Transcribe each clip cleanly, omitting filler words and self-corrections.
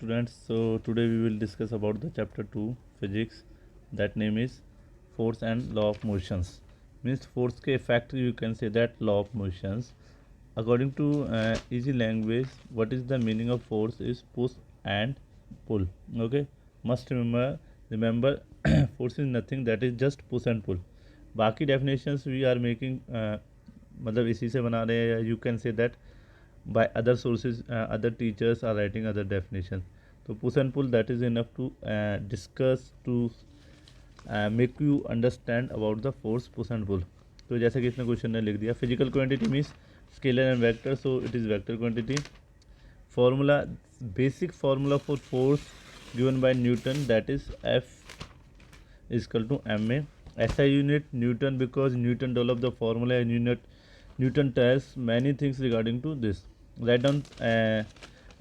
Students, so today we will discuss about the chapter 2 physics, that name is force and law of motions. Means force के effect, you can say that law of motions. According to easy language, what is the meaning of force is push and pull. Okay, must remember force is nothing, that is just push and pull. बाकी definitions we are making मतलब इसी से बना रहे हैं. You can say that by other sources, other teachers are writing other definitions. So push and pull, that is enough to discuss, to make you understand about the force push and pull. तो जैसे कि इसने question ने लिख दिया, physical quantity means scalar and vector, so it is vector quantity. Formula, basic formula for force given by Newton, that is F is equal to ma. SI unit Newton, because Newton developed the formula and unit Newton tells many things regarding to this. Write down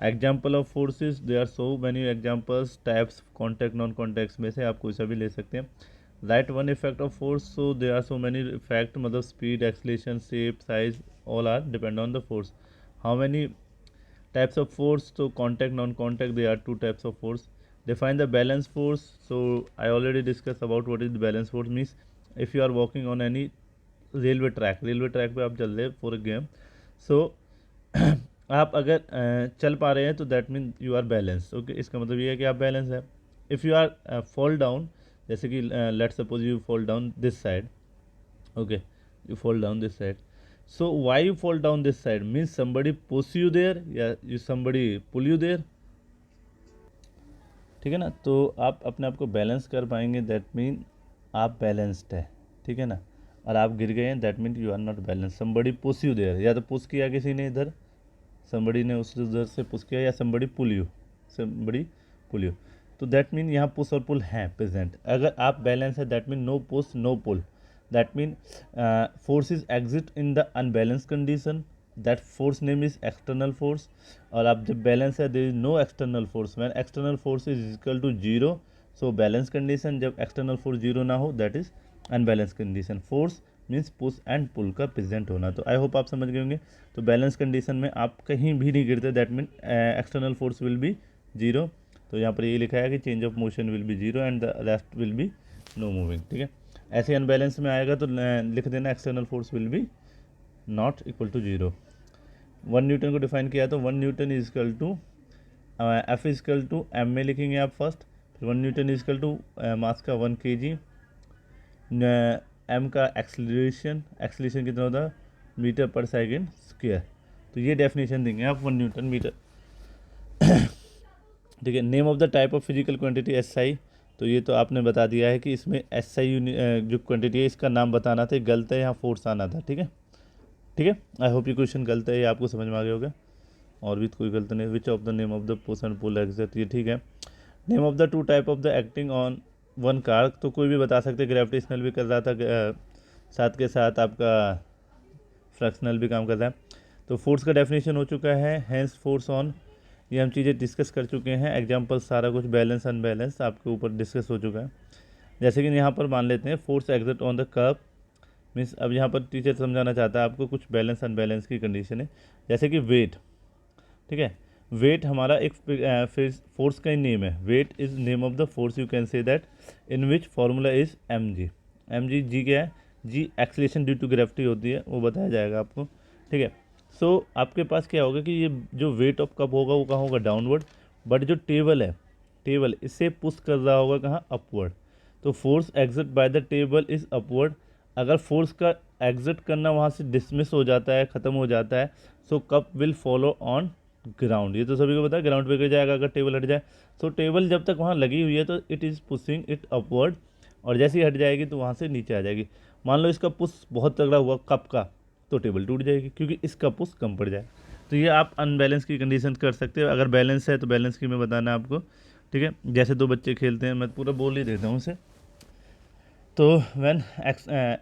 example of forces. There are so many examples, types, contact, non-contact में से आप कोई सा भी ले सकते हैं. Write one effect of force. So there are so many effect, मतलब speed, acceleration, shape, size, all are depend on the force. How many types of force? So contact, non-contact, there are two types of force. Define the balance force. So I already discussed about what is the balance force. Means if you are walking on any railway track पे आप चल रहे for a game, सो आप अगर चल पा रहे हैं तो that mean you are balance. Okay, इसका मतलब ये है कि आप बैलेंस है. If you are fall down, जैसे कि let suppose you fall down this side. Okay, you fall down this side. So why you fall down this side means somebody push you there या you somebody pull you there. ठीक है ना, तो आप अपने आप को बैलेंस कर पाएंगे, दैट मीन आप बैलेंस्ड है. ठीक है ना, और आप गिर गए हैं, that mean you are not balance. Somebody push you there, या तो पुश किया किसी ने इधर, समबडी ने उस उधर से पुश किया, या समबडी पुल यू. तो दैट मीन यहाँ पुश और पुल हैं प्रेजेंट. अगर आप बैलेंस है, that mean no push no pull. That mean force is exist in the unbalance condition, that force name is external force. और आप जब बैलेंस है, there is no external force. When external force is equal to zero, so balance condition. जब external force zero ना हो, that is unbalance condition. Force means push and pull का present होना. तो आई होप आप समझ गए होंगे. तो बैलेंस कंडीशन में आप कहीं भी नहीं गिरते, that mean external force will be zero. तो यहाँ पर ये लिखा है कि change of motion will be zero and the rest will be no moving. ठीक है, ऐसे अनबैलेंस में आएगा तो लिख देना external force will be not equal to zero. 1 Newton को डिफाइन किया तो 1 Newton is equal to F is equal to M में लिखेंगे आप फर्स्ट. फिर 1 Newton is equal to mass का 1 kg. एम का एक्सलेशन कितना होता है, मीटर पर सेकेंड स्क्वायर. तो ये डेफिनेशन देंगे आप 1 न्यूटन मीटर. ठीक है, name of the type of physical quantity SI. तो ये तो आपने बता दिया है कि इसमें SI जो क्वांटिटी है इसका नाम बताना था, गलत है, यहाँ फोर्स आना था. ठीक है, ठीक है, आई होप ये क्वेश्चन गलत है, ये आपको समझ में आ गया होगा. और भी कोई गलत नहीं. Which of the name of the push and pull exact, ये ठीक है. Name of the two type of the acting on one car, तो कोई भी बता सकते. ग्रेविटेशनल भी कर रहा था, साथ के साथ आपका फ्रैक्शनल भी काम कर रहा है. तो फोर्स का डेफिनेशन हो चुका है. हैंस फोर्स ऑन, ये हम चीज़ें डिस्कस कर चुके हैं. एग्जांपल सारा कुछ बैलेंस अनबैलेंस आपके ऊपर डिस्कस हो चुका है. जैसे कि यहाँ पर मान लेते हैं force exert on the curve. Means अब यहाँ पर टीचर समझाना चाहता है आपको कुछ बैलेंस अनबैलेंस की कंडीशन है. जैसे कि वेट, ठीक है, वेट हमारा एक फोर्स का ही नेम है. Weight is name of the force, you can say that, in which formula is mg. G क्या है, G acceleration due to gravity होती है, वो बताया जाएगा आपको. ठीक है, सो आपके पास क्या होगा कि ये जो वेट ऑफ कप होगा वो कहाँ होगा, डाउनवर्ड. बट जो टेबल है, टेबल इससे पुश कर रहा होगा कहाँ, अपवर्ड. तो force exit by the table is upward. अगर फोर्स का एग्जिट करना वहाँ से डिसमिस हो जाता है, ख़त्म हो जाता है, so cup will follow on ground. ये तो सभी को पता है, ग्राउंड पे गिर जाएगा अगर टेबल हट जाए. सो टेबल जब तक वहाँ लगी हुई है तो it is pushing it upward, और जैसे ही हट जाएगी तो वहाँ से नीचे आ जाएगी. मान लो इसका पुश बहुत तगड़ा हुआ कप का, तो टेबल टूट जाएगी क्योंकि इसका पुश कम पड़ जाए. तो ये आप अनबैलेंस की कंडीशन कर सकते हो. अगर बैलेंस है तो बैलेंस की मैं बताना है आपको. ठीक है, जैसे दो बच्चे खेलते हैं, मैं पूरा बोल ही देता हूँ उसे. तो when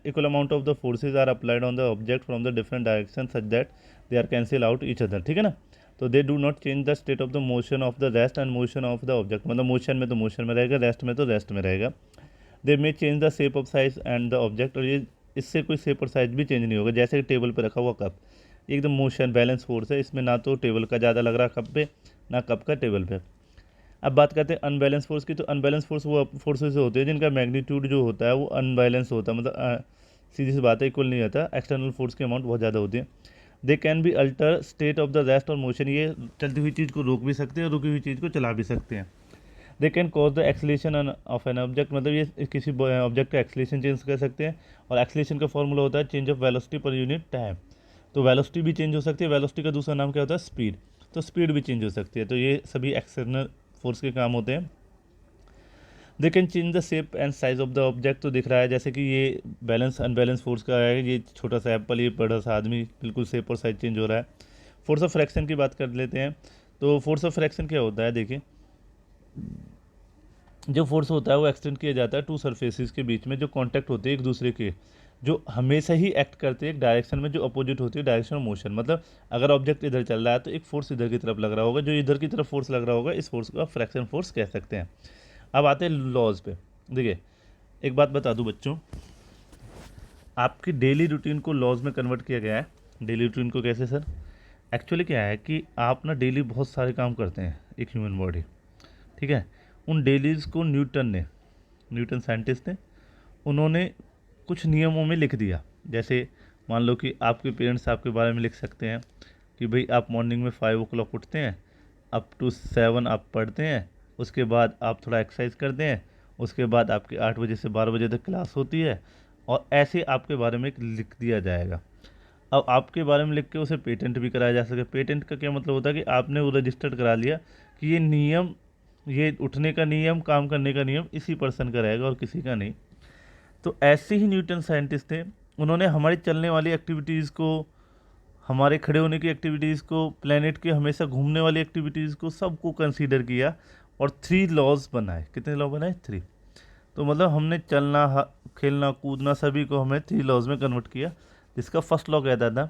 equal amount of the forces are applied on the object from the different direction such that they are cancel out each other. ठीक है ना, तो they do not change the state of the motion of the rest and motion of the object. मतलब motion में तो motion में रहेगा, rest में तो रेस्ट में रहेगा. They may change the shape of size and the object, और ये इससे कोई शेप और साइज भी चेंज नहीं होगा. जैसे टेबल पर रखा हुआ कप, एकदम मोशन बैलेंस फोर्स है, इसमें ना तो टेबल का ज़्यादा लग रहा कप पे, ना कप का टेबल पे. अब बात करते हैं अनबैलेंस फोर्स की। तो अनबैलेंस फोर्स वो फोर्सेस होते हैं जिनका मैग्नीट्यूड जो होता है वो अनबैलेंस होता है, मतलब सीधी सी बात है, इक्वल नहीं होता, एक्सटर्नल फोर्स की अमाउंट बहुत ज़्यादा होती है। They can be alter state of the rest और मोशन, ये चलती हुई चीज़ को रोक भी सकते हैं और रुकी हुई चीज़ को चला भी सकते हैं। They can cause the acceleration of an object, मतलब ये किसी ऑब्जेक्ट का एक्सलेशन चेंज कर सकते हैं। और एक्सलेशन का फॉर्मूला होता है चेंज ऑफ वेलोसिटी पर यूनिट टाइम। तो वेलोसिटी भी चेंज हो सकती है, वेलोसिटी का दूसरा नाम क्या होता है, स्पीड। तो स्पीड भी चेंज हो सकती है। तो ये सभी एक्सटर्नल फोर्स के काम होते हैं। They can change the shape and size of the object. तो दिख रहा है जैसे कि ये बैलेंस अनबैलेंस फोर्स का है, ये छोटा सा एप्पल, ये बड़ा सा आदमी, बिल्कुल शेप और साइज चेंज हो रहा है। फोर्स ऑफ फ्रैक्शन की बात कर लेते हैं। तो फोर्स ऑफ फ्रैक्शन क्या होता है, देखिए जो फोर्स होता है वो एक्सटेंड किया जाता है टू सरफेसिस के बीच में जो कांटेक्ट होते हैं एक दूसरे के, जो हमेशा ही एक्ट करते हैं एक डायरेक्शन में जो अपोजिट होती है डायरेक्शन ऑफ मोशन। मतलब अगर ऑब्जेक्ट इधर चल रहा है तो एक फोर्स इधर की तरफ लग रहा होगा, जो इधर की तरफ फोर्स लग रहा होगा इस फोर्स को आप फ्रैक्शन फोर्स कह सकते हैं। अब आते हैं लॉज पे। देखिए एक बात बता दूं बच्चों, आपकी डेली रूटीन को लॉज में कन्वर्ट किया गया है। डेली रूटीन को कैसे सर? एक्चुअली क्या है कि आप ना डेली बहुत सारे काम करते हैं एक ह्यूमन बॉडी, ठीक है। उन डेलीज़ को न्यूटन साइंटिस्ट थे, उन्होंने कुछ नियमों में लिख दिया। जैसे मान लो कि आपके पेरेंट्स आपके बारे में लिख सकते हैं कि भाई आप मॉर्निंग में 5 o'clock उठते हैं, अप टू 7 आप पढ़ते हैं, उसके बाद आप थोड़ा एक्सरसाइज करते हैं, उसके बाद आपकी 8 बजे से 12 बजे तक क्लास होती है, और ऐसे आपके बारे में एक लिख दिया जाएगा। अब आपके बारे में लिख के उसे पेटेंट भी कराया जा सके। पेटेंट का क्या मतलब होता है कि आपने वो रजिस्टर्ड करा लिया कि ये नियम, ये उठने का नियम, काम करने का नियम इसी पर्सन का रहेगा और किसी का नहीं। तो ऐसे ही न्यूटन साइंटिस्ट थे, उन्होंने हमारी चलने वाली एक्टिविटीज़ को, हमारे खड़े होने की एक्टिविटीज़ को, प्लेनेट के हमेशा घूमने वाली एक्टिविटीज़ को, सबको कंसीडर किया और 3 लॉज बनाए। कितने लॉ बनाए? 3। तो मतलब हमने चलना, खेलना, कूदना, सभी को हमें 3 लॉज में कन्वर्ट किया। जिसका फर्स्ट लॉ कहता था,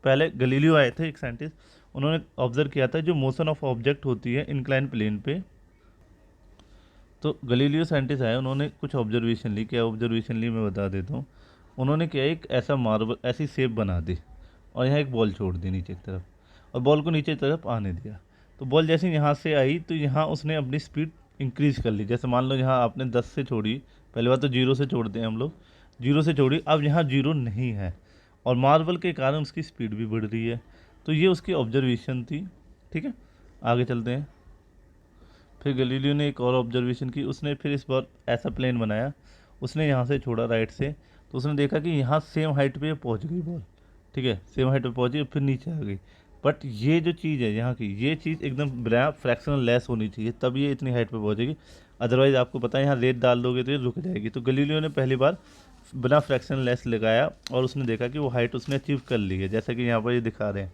पहले गलीलियो आए थे एक साइंटिस्ट, उन्होंने ऑब्जर्व किया था जो मोशन ऑफ ऑब्जेक्ट होती है इंक्लाइन प्लेन पे। तो गलीलियो साइंटिस्ट आए, उन्होंने कुछ ऑब्जर्वेशन ली। क्या ऑब्जर्वेशन ली मैं बता देता हूँ। उन्होंने क्या, एक ऐसा मार्बल, ऐसी शेप बना दी और यहाँ एक बॉल छोड़ दी नीचे की तरफ, और बॉल को नीचे की तरफ आने दिया। तो बॉल जैसे यहाँ से आई तो यहाँ उसने अपनी स्पीड इंक्रीज कर ली। जैसे मान लो यहाँ आपने 10 से छोड़ी, पहले बात तो 0 से छोड़ते हैं हम लोग, 0 से छोड़ी, अब यहाँ 0 नहीं है और मार्बल के कारण उसकी स्पीड भी बढ़ रही है। तो ये उसकी ऑब्जर्वेशन थी, ठीक है। आगे चलते हैं। फिर गलीलियो ने एक और ऑब्जर्वेशन की, उसने फिर इस बार ऐसा प्लेन बनाया, उसने यहाँ से छोड़ा राइट से, तो उसने देखा कि यहाँ सेम हाइट पे पहुँच गई बॉल, ठीक है, सेम हाइट पे पहुँची, फिर नीचे आ गई। बट ये जो चीज़ है यहाँ की, ये चीज़ एकदम बिना फ्रैक्शनल लेस होनी चाहिए, तब ये इतनी हाइट पे पहुँचेगी। अदरवाइज आपको पता है यहाँ रेत डाल दोगे तो ये रुक जाएगी। तो गलीलियो ने पहली बार बिना फ्रैक्शनल लेस लगाया और उसने देखा कि वो हाइट उसने अचीव कर ली है, जैसा कि यहाँ पर ये दिखा रहे हैं,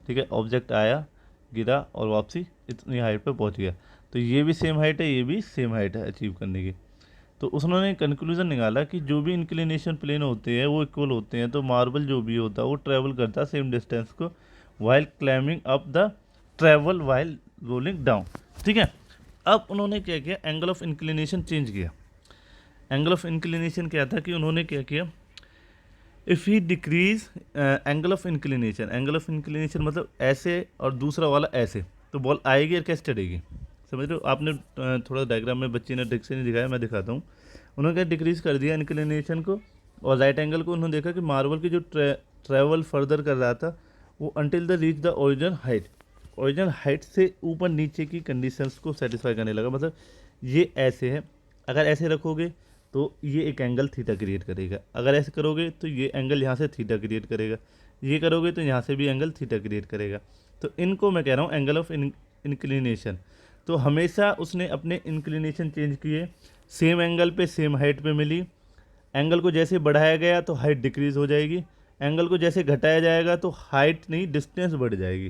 ठीक है। ऑब्जेक्ट आया, गिरा और वापसी इतनी हाइट पे पहुँच गया। तो ये भी सेम हाइट है, ये भी सेम हाइट है अचीव करने की। तो उसने कंक्लूजन निकाला कि जो भी इंक्लिनेशन प्लेन होते हैं वो इक्वल होते हैं। तो मार्बल जो भी होता है वो ट्रैवल करता है सेम डिस्टेंस को while climbing up the travel while rolling down, ठीक है। अब उन्होंने क्या किया, एंगल ऑफ इंक्लिनेशन चेंज किया। एंगल ऑफ इंक्लिनेशन क्या था कि उन्होंने क्या किया, if he decrease angle of inclination, angle of inclination मतलब ऐसे और दूसरा वाला ऐसे, तो बॉल आएगी और कैसे चढ़ेगी, समझ रहे हो। आपने थोड़ा डायग्राम में बच्चे ने ठीक से नहीं दिखाया, मैं दिखाता हूँ। उन्होंने क्या डिक्रीज़ कर दिया इंक्लिनेशन को और राइट एंगल को। उन्होंने देखा कि मार्बल की जो ट्रैवल फर्दर कर रहा था वो until the reach the original height, original height से ऊपर नीचे की कंडीशंस को सेटिस्फाई करने लगा। मतलब ये ऐसे है, अगर ऐसे रखोगे तो ये एक एंगल थीटा क्रिएट करेगा, अगर ऐसे करोगे तो ये एंगल यहाँ से थीटा क्रिएट करेगा, ये करोगे तो यहाँ से भी एंगल थीटा क्रिएट करेगा। तो इनको मैं कह रहा हूँ एंगल ऑफ इंक्लिनेशन। तो हमेशा उसने अपने इंक्लिनेशन चेंज किए, सेम एंगल पे सेम हाइट पे मिली। एंगल को जैसे बढ़ाया गया तो हाइट डिक्रीज़ हो जाएगी, एंगल को जैसे घटाया जाएगा तो हाइट नहीं डिस्टेंस बढ़ जाएगी।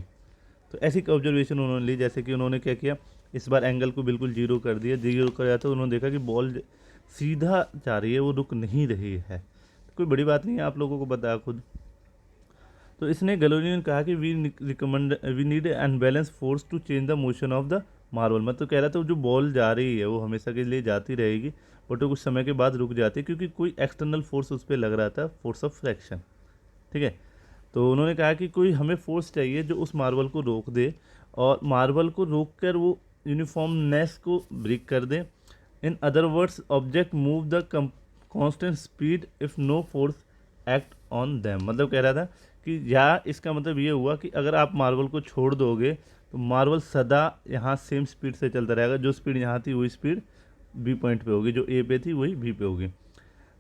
तो ऐसी ऑब्जर्वेशन उन्होंने ली। जैसे कि उन्होंने क्या किया, इस बार एंगल को बिल्कुल 0 कर दिया, 0 कर दिया तो उन्होंने देखा कि बॉल सीधा जा रही है, वो रुक नहीं रही है। कोई बड़ी बात नहीं है, आप लोगों को पता खुद। तो इसने गैलीलियो ने कहा कि we need an balance force to change the motion of the marble. मतलब कह रहा था जो बॉल जा रही है वो हमेशा के लिए जाती रहेगी, बट वो कुछ समय के बाद रुक जाती है क्योंकि कोई एक्सटर्नल फोर्स उस पर लग रहा था, फोर्स ऑफ फ्रैक्शन, ठीक है। तो उन्होंने कहा कि कोई हमें फोर्स चाहिए जो उस मार्बल को रोक दे, और मार्बल को रोक कर वो यूनिफॉर्मनेस को ब्रेक कर दे। In other words object move the constant speed if no force act on them. मतलब कह रहा था कि या इसका मतलब ये हुआ कि अगर आप मार्बल को छोड़ दोगे तो मार्बल सदा यहाँ सेम स्पीड से चलता रहेगा, जो स्पीड यहाँ थी वही स्पीड बी पॉइंट पे होगी, जो ए पे थी वही बी पे होगी।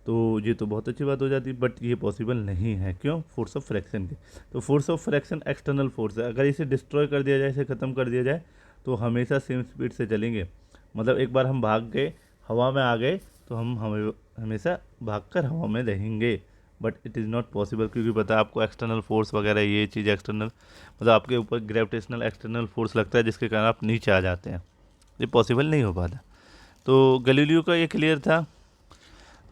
तो ये तो बहुत अच्छी बात हो जाती, बट ये पॉसिबल नहीं है। क्यों? फोर्स ऑफ फ्रैक्शन की। तो force of fraction external force है, अगर इसे डिस्ट्रॉय कर दिया जाए, इसे ख़त्म कर दिया जाए तो हमेशा सेम स्पीड से चलेंगे। मतलब एक बार हम भाग गए, हवा में आ गए, तो हम हमेशा भागकर हवा में रहेंगे, but it is not possible, क्योंकि पता है आपको एक्सटर्नल फोर्स वगैरह ये चीज़ एक्सटर्नल, मतलब आपके ऊपर ग्रेविटेशनल एक्सटर्नल फोर्स लगता है जिसके कारण आप नीचे आ जाते हैं, ये पॉसिबल नहीं हो पाता। तो गैलीलियो का ये क्लियर था।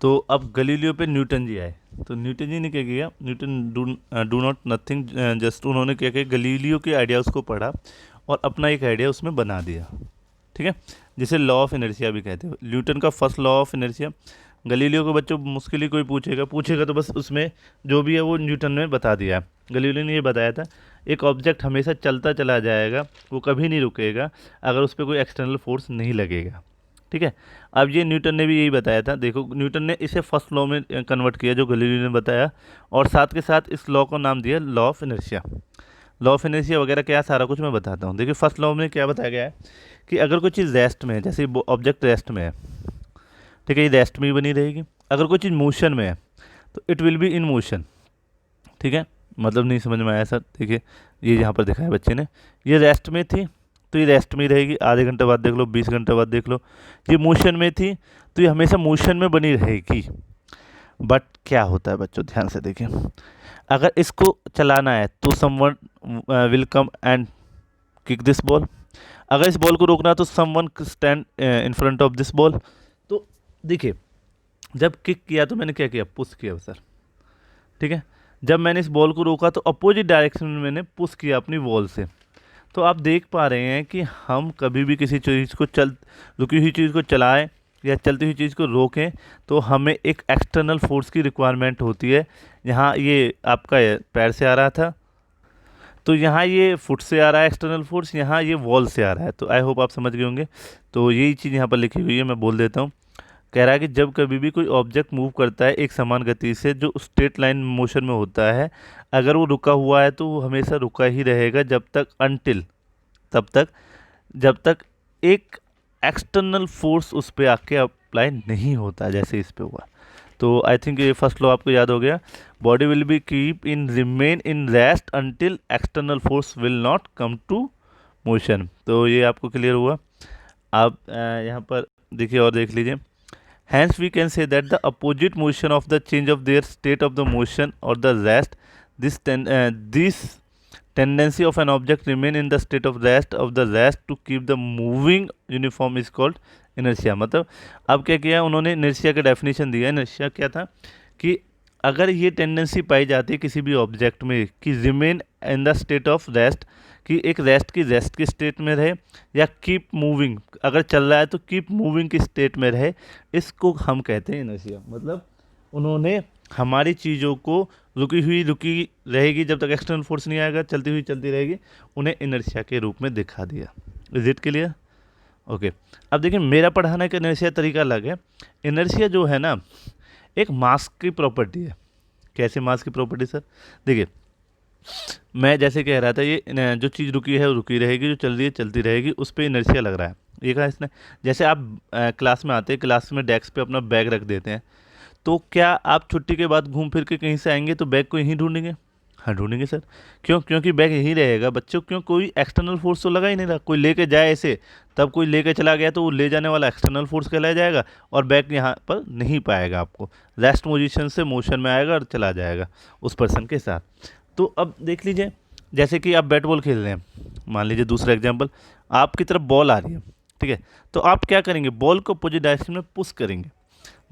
तो अब गैलीलियो पे न्यूटन जी आए। तो न्यूटन जी ने क्या किया, Newton do not nothing, just उन्होंने क्या किया, गैलीलियो के आइडियाज़ को पढ़ा और अपना एक आइडिया उसमें बना दिया। ठीक है, जिसे लॉ ऑफ इनर्शिया भी कहते हैं। न्यूटन का first law of inertia, Galileo को बच्चों मुश्किल ही कोई पूछेगा तो बस उसमें जो भी है वो न्यूटन ने बता दिया है। गैलीलियो ने ये बताया था एक ऑब्जेक्ट हमेशा चलता चला जाएगा, वो कभी नहीं रुकेगा अगर उस पर कोई एक्सटर्नल फोर्स नहीं लगेगा। ठीक है, अब ये न्यूटन ने भी यही बताया था। देखो न्यूटन ने इसे फर्स्ट लॉ में कन्वर्ट किया जो गैलीलियो ने बताया, और साथ के साथ इस लॉ को नाम दिया law of inertia. Law of inertia वगैरह क्या सारा कुछ मैं बताता हूँ। देखिए फर्स्ट लॉ में क्या बताया गया है कि अगर कोई चीज़ रेस्ट में है, जैसे ऑब्जेक्ट रेस्ट में है, ठीक है, ये रेस्ट में ही बनी रहेगी। अगर कोई चीज़ मोशन में है तो it will be in motion. ठीक है, मतलब नहीं समझ में आया सर? देखिए ये यहाँ पर दिखाया बच्चे ने, ये रेस्ट में थी तो ये रेस्ट में ही रहेगी, आधे घंटे बाद देख लो, 20 घंटे बाद देख लो। ये मोशन में थी तो ये हमेशा मोशन में बनी रहेगी। बट क्या होता है बच्चों, ध्यान से देखिए, अगर इसको चलाना है तो someone will come and kick this ball. अगर इस बॉल को रोकना है तो someone stand in front of this ball. तो देखिए जब किक किया तो मैंने क्या किया, पुश किया सर। ठीक है, जब मैंने इस बॉल को रोका तो अपोजिट डायरेक्शन में मैंने पुश किया अपनी बॉल से। तो आप देख पा रहे हैं कि हम कभी भी किसी चीज़ को रुकी हुई चीज़ को चलाएं या चलती हुई चीज़ को रोकें तो हमें एक एक्सटर्नल फोर्स की रिक्वायरमेंट होती है। यहाँ ये आपका पैर से आ रहा था, तो यहाँ ये फुट से आ रहा है एक्सटर्नल फोर्स, यहाँ ये वॉल से आ रहा है। तो आई होप आप समझ गए होंगे। तो यही चीज़ यहाँ पर लिखी हुई है, मैं बोल देता हूँ। कह रहा है कि जब कभी भी कोई ऑब्जेक्ट मूव करता है एक समान गति से जो स्ट्रेट लाइन मोशन में होता है, अगर वो रुका हुआ है तो वो हमेशा रुका ही रहेगा जब तक एक एक्सटर्नल फोर्स उस पर आके अप्लाई नहीं होता, जैसे इस पे हुआ। तो आई थिंक ये फर्स्ट लॉ आपको याद हो गया, body will be keep in remain in rest until external force will not come to motion. तो ये आपको क्लियर हुआ। आप यहाँ पर देखिए और देख लीजिए, hence we can say that the opposite motion of the change of their state of the motion or the rest, this tendency of an object remain in the state of the rest to keep the moving uniform is called inertia। मतलब अब क्या किया उन्होंने, inertia का definition दिया। inertia क्या था कि अगर ये टेंडेंसी पाई जाती है किसी भी ऑब्जेक्ट में कि remain in the state of rest, कि एक रेस्ट की स्टेट में रहे, या कीप मूविंग, अगर चल रहा है तो कीप मूविंग की स्टेट में रहे, इसको हम कहते हैं इनर्शिया। मतलब उन्होंने हमारी चीज़ों को रुकी रहेगी जब तक एक्सटर्नल फोर्स नहीं आएगा, चलती हुई चलती रहेगी, उन्हें इनर्शिया के रूप में दिखा दिया। Is it clear? ओके, अब देखिए मेरा पढ़ाने का इनर्शिया तरीका अलग है। इनर्शिया जो है ना एक मास की प्रॉपर्टी है। कैसे मास की प्रॉपर्टी सर? देखिए मैं जैसे कह रहा था, ये जो चीज़ रुकी है वो रुकी रहेगी, जो चल रही है चलती रहेगी, उस पर इनर्शिया लग रहा है। ये कहा इसने, जैसे आप क्लास में आते हैं, क्लास में डेस्क पे अपना बैग रख देते हैं, तो क्या आप छुट्टी के बाद घूम फिर के कहीं से आएंगे तो बैग को यहीं ढूंढेंगे? हाँ ढूंढेंगे सर। क्यों? क्योंकि बैग यहीं रहेगा बच्चों। क्यों? कोई एक्सटर्नल फोर्स तो लगा ही नहीं रहा। कोई लेके जाए ऐसे, तब कोई लेके चला गया तो वो ले जाने वाला एक्सटर्नल फोर्स कहलाया जाएगा, और बैग यहाँ पर नहीं पाएगा आपको, रेस्ट पोजीशन से मोशन में आएगा और चला जाएगा उस पर्सन के साथ। तो अब देख लीजिए, जैसे कि आप बैट बॉल खेल रहे हैं, मान लीजिए दूसरा एग्जाम्पल, आपकी तरफ बॉल आ रही है, ठीक है, तो आप क्या करेंगे, बॉल को अपोजिट डायरेक्शन में पुश करेंगे।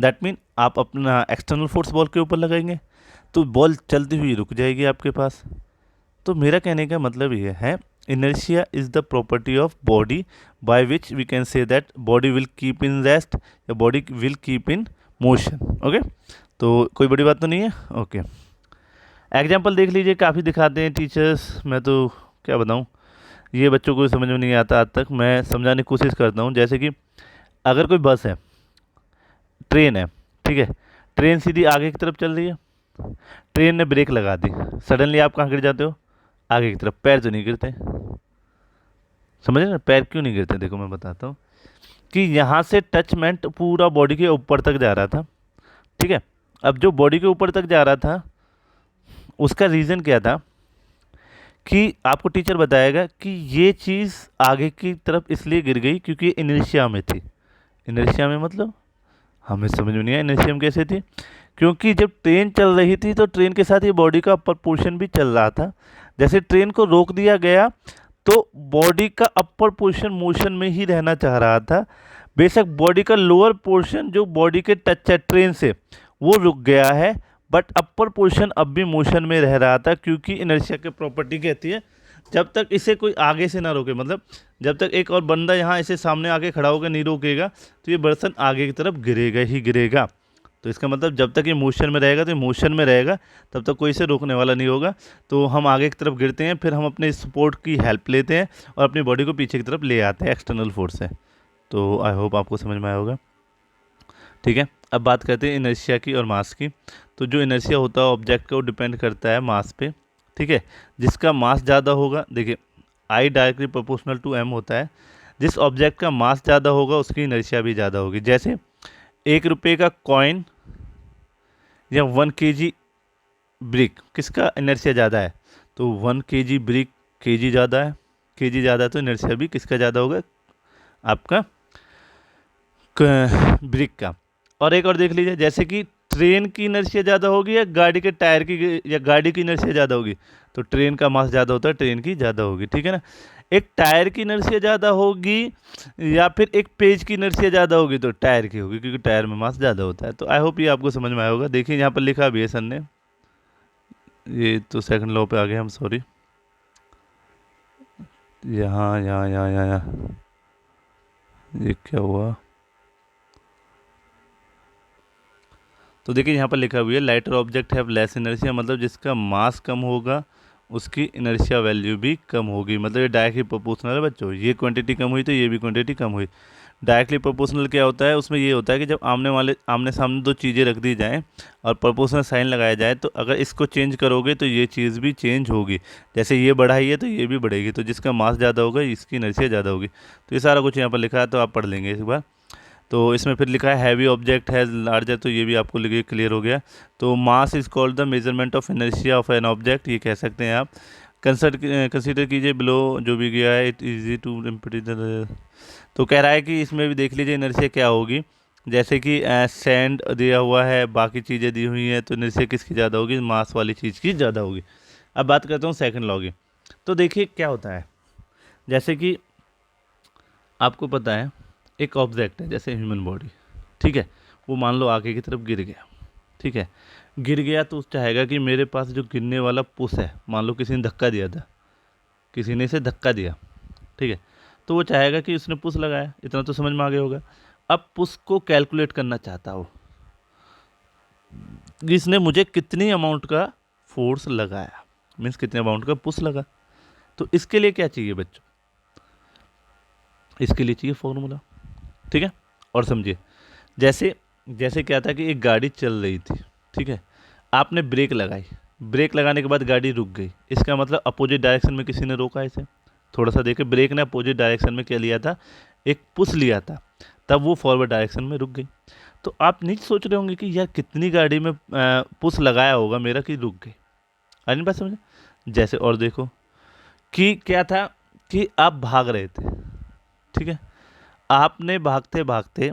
दैट मीन आप अपना एक्सटर्नल फोर्स बॉल के ऊपर लगाएंगे तो बॉल चलती हुई रुक जाएगी आपके पास। तो मेरा कहने का मतलब ये है, inertia is the property of body by which we can say that body will keep in rest या body will keep in motion. Okay, तो कोई बड़ी बात तो नहीं है। ओके, एग्जाम्पल देख लीजिए, काफ़ी दिखाते हैं टीचर्स, मैं तो क्या बताऊँ। ये बच्चों को समझ में नहीं आता आज तक, मैं समझाने की कोशिश करता हूँ। जैसे कि अगर कोई बस है, ट्रेन है, ठीक है, ट्रेन सीधी आगे की तरफ चल रही है, ट्रेन ने ब्रेक लगा दी, सडनली आप कहाँ गिर जाते हो? आगे की तरफ। पैर तो नहीं गिरते, समझ रहे ना? पैर क्यों नहीं गिरते? देखो मैं बताता हूँ कि यहाँ से टचमेंट पूरा बॉडी के ऊपर तक जा रहा था, ठीक है। अब जो बॉडी के ऊपर तक जा रहा था उसका रीज़न क्या था कि आपको टीचर बताएगा कि ये चीज़ आगे की तरफ इसलिए गिर गई क्योंकि इनर्शिया में थी। इनर्शिया में मतलब हमें समझ में नहीं आया इनर्शिया में कैसे थी। क्योंकि जब ट्रेन चल रही थी तो ट्रेन के साथ ये बॉडी का अपर पोर्शन भी चल रहा था। जैसे ट्रेन को रोक दिया गया तो बॉडी का अपर पोर्शन मोशन में ही रहना चाह रहा था। बेशक बॉडी का लोअर पोर्शन जो बॉडी के टच है ट्रेन से वो रुक गया है, बट अपर पोर्शन अब भी मोशन में रह रहा था, क्योंकि इनर्शिया की प्रॉपर्टी कहती है जब तक इसे कोई आगे से ना रोके, मतलब जब तक एक और बंदा यहाँ इसे सामने आके खड़ा होकर नहीं रोकेगा तो ये बर्तन आगे की तरफ गिरेगा ही गिरेगा। तो इसका मतलब जब तक ये मोशन में रहेगा तो ये मोशन में रहेगा, तब तक कोई इसे रोकने वाला नहीं होगा। तो हम आगे की तरफ गिरते हैं, फिर हम अपने सपोर्ट की हेल्प लेते हैं और अपनी बॉडी को पीछे की तरफ ले आते हैं एक्सटर्नल फोर्स से। तो आई होप आपको समझ में आया होगा, ठीक है। अब बात करते हैं इनर्शिया की और मास की। तो जो इनर्शिया होता है ऑब्जेक्ट का वो डिपेंड करता है मास पे, ठीक है। जिसका मास ज़्यादा होगा, देखिए I directly proportional to M होता है, जिस ऑब्जेक्ट का मास ज़्यादा होगा उसकी इनर्शिया भी ज़्यादा होगी। जैसे 1 रुपये का कॉइन या 1 kg ब्रिक, किसका इनर्शिया ज़्यादा है? तो 1 kg ब्रिक kg ज़्यादा है, kg ज़्यादा है तो इनर्शिया भी किसका ज़्यादा होगा? आपका ब्रिक का। और एक और देख लीजिए, जैसे कि ट्रेन की इनर्शिया ज़्यादा होगी या गाड़ी के टायर की, या गाड़ी की इनर्शिया ज़्यादा होगी, तो ट्रेन का मास ज़्यादा होता है, ट्रेन की ज़्यादा होगी, ठीक है ना। एक टायर की इनर्शिया ज़्यादा होगी या फिर एक पेज की इनर्शिया ज़्यादा होगी, तो टायर की होगी, क्योंकि टायर में मास ज़्यादा होता है। तो आई होप ये आपको समझ में आया होगा। देखिए यहाँ पर लिखा भी है सर ने, ये तो सेकंड लॉ पे आ गए हम, सॉरी, यहाँ यहाँ यहाँ यहाँ यहाँ, ये क्या हुआ? तो देखिए यहाँ पर लिखा हुआ है lighter object have less inertia, मतलब जिसका मास कम होगा उसकी इनर्शिया वैल्यू भी कम होगी। मतलब ये डायरेक्टली प्रोपोर्शनल है बच्चों, ये क्वांटिटी कम हुई तो ये भी क्वांटिटी कम हुई। डायरेक्टली प्रोपोर्शनल क्या होता है? उसमें ये होता है कि जब आमने सामने दो चीज़ें रख दी जाएँ और प्रोपोर्शनल साइन लगाया जाए, तो अगर इसको चेंज करोगे तो ये चीज़ भी चेंज होगी। जैसे ये बढ़ाई है तो ये भी बढ़ेगी, तो जिसका मास ज़्यादा होगा इसकी इनर्शिया ज़्यादा होगी। तो ये सारा कुछ यहाँ पर लिखा है, तो आप पढ़ लेंगे इस बार। तो इसमें फिर लिखा है हैवी ऑब्जेक्ट है लार्जर, तो ये भी आपको लिखे क्लियर हो गया। तो mass is called the measurement of inertia of an object, ये कह सकते हैं आप। कंसिडर कीजिए बिलो जो भी गया है, इट इजी टू तो कह रहा है कि इसमें भी देख लीजिए इनर्शिया क्या होगी। जैसे कि सैंड दिया हुआ है, बाकी चीज़ें दी हुई हैं, तो इनर्शिया किसकी ज़्यादा होगी? मास वाली चीज़ की ज़्यादा होगी। अब बात करता हूँ सेकंड लॉ की। तो देखिए क्या होता है, जैसे कि आपको पता है एक ऑब्जेक्ट है जैसे ह्यूमन बॉडी, ठीक है, वो मान लो आगे की तरफ गिर गया, ठीक है, गिर गया तो चाहेगा कि मेरे पास जो गिरने वाला पुश है, मान लो किसी ने धक्का दिया था, किसी ने इसे धक्का दिया, ठीक है, तो वो चाहेगा कि उसने पुश लगाया, इतना तो समझ में आ गया होगा। अब पुश को कैलकुलेट करना चाहता हो कि इसने मुझे कितनी अमाउंट का फोर्स लगाया, मीन्स कितने अमाउंट का पुश लगा। तो इसके लिए क्या चाहिए बच्चों? इसके लिए चाहिए फॉर्मूला, ठीक है। और समझिए, जैसे जैसे क्या था कि एक गाड़ी चल रही थी, ठीक है, आपने ब्रेक लगाई, ब्रेक लगाने के बाद गाड़ी रुक गई, इसका मतलब अपोजिट डायरेक्शन में किसी ने रोका इसे। थोड़ा सा देखे, ब्रेक ने अपोजिट डायरेक्शन में क्या लिया था? एक पुश लिया था, तब वो फॉरवर्ड डायरेक्शन में रुक गई। तो आप नहीं सोच रहे होंगे कि यार कितनी गाड़ी में पुश लगाया होगा मेरा कि रुक गई। अरे बात समझे? जैसे और देखो कि क्या था कि आप भाग रहे थे, ठीक है, आपने भागते भागते